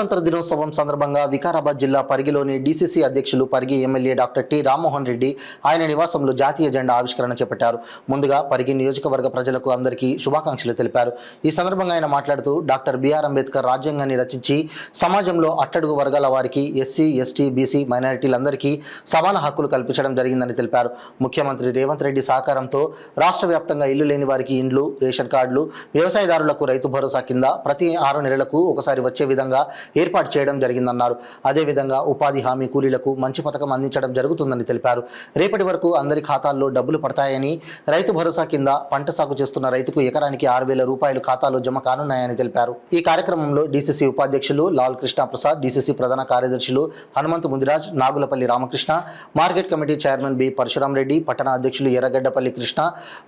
గణతంత్ర దినోత్సవం సందర్భంగా వికారాబాద్ జిల్లా పరిగిలోని డీసీసీ అధ్యక్షులు Parigi MLA doctor T Rammohan Reddy ఆయన నివాసంలో జాతీయ జెండా ఆవిష్కరణ చేపట్టారు. ముందుగా పరిగి నియోజకవర్గ ప్రజలకు అందరికీ శుభాకాంక్షలు తెలిపారు. ఈ సందర్భంగా ఆయన మాట్లాడుతూ డాక్టర్ బిఆర్ అంబేద్కర్ రాజ్యాంగాన్ని రచించి సమాజంలో అట్టడుగు వర్గాల వారికి ఎస్సీ, ఎస్టీ, బీసీ, మైనారిటీలందరికీ సమాన హక్కులు కల్పించడం జరిగిందని తెలిపారు. ముఖ్యమంత్రి రేవంత్ రెడ్డి సహకారంతో రాష్ట్ర వ్యాప్తంగా ఇల్లు లేని వారికి ఇండ్లు, రేషన్ కార్డులు, వ్యవసాయదారులకు రైతు భరోసా కింద ప్రతి 6 నెలలకు ఒకసారి వచ్చే విధంగా ఏర్పాటు చేయడం జరిగిందన్నారు. అదేవిధంగా ఉపాధి హామీ కూలీలకు మంచి పథకం అందించడం జరుగుతుందని తెలిపారు. రేపటి వరకు అందరి ఖాతాల్లో డబ్బులు పడతాయని, రైతు భరోసా కింద పంట సాగు చేస్తున్న రైతుకు ఎకరానికి 6,000 రూపాయలు ఖాతాలో జమ కానున్నాయని తెలిపారు. ఈ కార్యక్రమంలో డీసీసీ ఉపాధ్యక్షులు లాల్ కృష్ణ ప్రసాద్, డీసీసీ ప్రధాన కార్యదర్శులు Hanumanthu Mudiraj, Nagulapalli Ramakrishna, market committee chairman B Parasuram Reddy, పట్టణ అధ్యక్షులు ఎర్రగడ్డపల్లి కృష్ణ,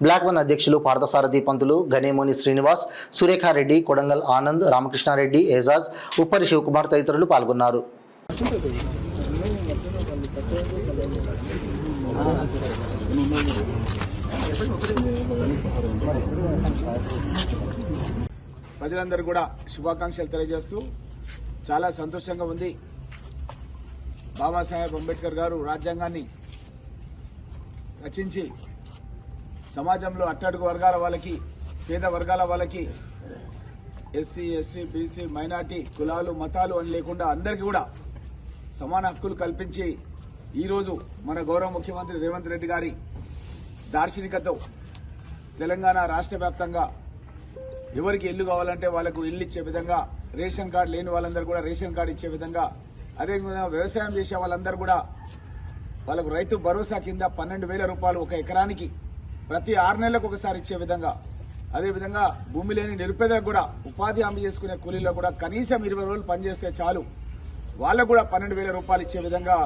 బ్లాక్ వన్ అధ్యక్షులు పార్థసారథి పంతులు, గనేమోని శ్రీనివాస్, సురేఖారెడ్డి, కొడంగల్ ఆనంద్, రామకృష్ణారెడ్డి, ఏజాజ్, ఉప్పరి శివకుమార్ తదితరులు పాల్గొన్నారు. ప్రజలందరూ కూడా శుభాకాంక్షలు తెలియజేస్తూ చాలా సంతోషంగా ఉంది. బాబాసాహెబ్ అంబేద్కర్ గారు రాజ్యాంగాన్ని రచించి సమాజంలో అట్టడుగు వర్గాల వాళ్ళకి, పేద వర్గాల వాళ్ళకి, ఎస్సీ, ఎస్టీ, బీసీ, మైనార్టీ, కులాలు, మతాలు అని లేకుండా అందరికీ కూడా సమాన హక్కులు కల్పించి ఈరోజు మన గౌరవ ముఖ్యమంత్రి రేవంత్ రెడ్డి గారి దార్శనికతతో తెలంగాణ రాష్ట్ర వ్యాప్తంగా ఎవరికి ఇల్లు కావాలంటే వాళ్ళకు ఇల్లు ఇచ్చే విధంగా, రేషన్ కార్డు లేని వాళ్ళందరూ కూడా రేషన్ కార్డు ఇచ్చే విధంగా, అదేవిధంగా వ్యవసాయం చేసే వాళ్ళందరూ కూడా వాళ్ళకు రైతు భరోసా కింద 12,000 రూపాయలు ఒక ఎకరానికి ప్రతి 6 నెలలకు ఒకసారి ఇచ్చే విధంగా, అదేవిధంగా భూమి లేని నిరుపేదలకు కూడా ఉపాధి హామీ చేసుకునే కూలీలో కూడా కనీసం 20 రోజులు పనిచేస్తే చాలు వాళ్ళకు కూడా 12,000 రూపాయలు ఇచ్చే విధంగా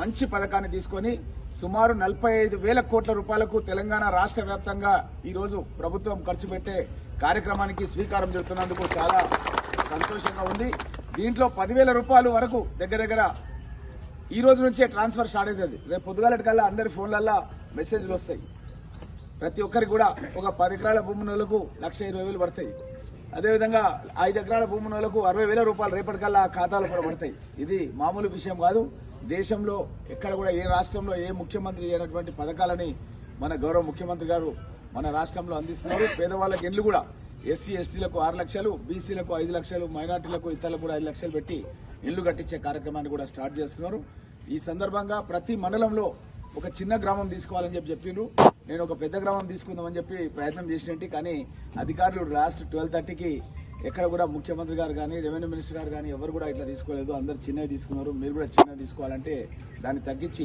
మంచి పథకాన్ని తీసుకొని సుమారు 45,000 కోట్ల రూపాయలకు తెలంగాణ రాష్ట్ర వ్యాప్తంగా ఈరోజు ప్రభుత్వం ఖర్చు పెట్టే కార్యక్రమానికి శ్రీకారం చుడుతున్నందుకు చాలా సంతోషంగా ఉంది. దీంట్లో 10,000 రూపాయలు వరకు దగ్గర ఈ రోజు నుంచే ట్రాన్స్ఫర్ స్టార్ట్ అవుతుంది. రేపు పొద్దుగాలటికల్లా అందరి ఫోన్లల్లో మెసేజ్లు వస్తాయి. ప్రతి ఒక్కరికి కూడా ఒక 10 ఎకరాల భూమి ఉన్నోళ్లకు 1,20,000 పడతాయి. అదేవిధంగా 5 ఎకరాల భూమి ఉన్నోళ్లకు 60,000 రూపాయలు రేపటికల్లా ఖాతాలో కూడా పడతాయి. ఇది మామూలు విషయం కాదు. దేశంలో ఎక్కడ కూడా ఏ రాష్ట్రంలో ఏ ముఖ్యమంత్రి చేయనటువంటి పథకాలని మన గౌరవ ముఖ్యమంత్రి గారు మన రాష్ట్రంలో అందిస్తున్నారు. పేదవాళ్ళకి ఇండ్లు కూడా ఎస్సీ, ఎస్టీలకు 6 లక్షలు, బీసీలకు 5 లక్షలు, మైనార్టీలకు ఇతరులకు కూడా 5 లక్షలు పెట్టి ఇళ్లు కట్టించే కార్యక్రమాన్ని కూడా స్టార్ట్ చేస్తున్నారు. ఈ సందర్భంగా ప్రతి మండలంలో ఒక చిన్న గ్రామం తీసుకోవాలని చెప్పిండ్రు. నేను ఒక పెద్ద గ్రామం తీసుకుందామని చెప్పి ప్రయత్నం చేసినట్టు, కానీ అధికారులు లాస్ట్ 12:30కి ఎక్కడ కూడా ముఖ్యమంత్రి గారు కానీ, రెవెన్యూ మినిస్టర్ గారు కానీ ఎవరు కూడా ఇట్లా తీసుకోలేదు. అందరు చిన్నవి తీసుకున్నారు. మీరు కూడా చిన్నవి తీసుకోవాలంటే దాన్ని తగ్గించి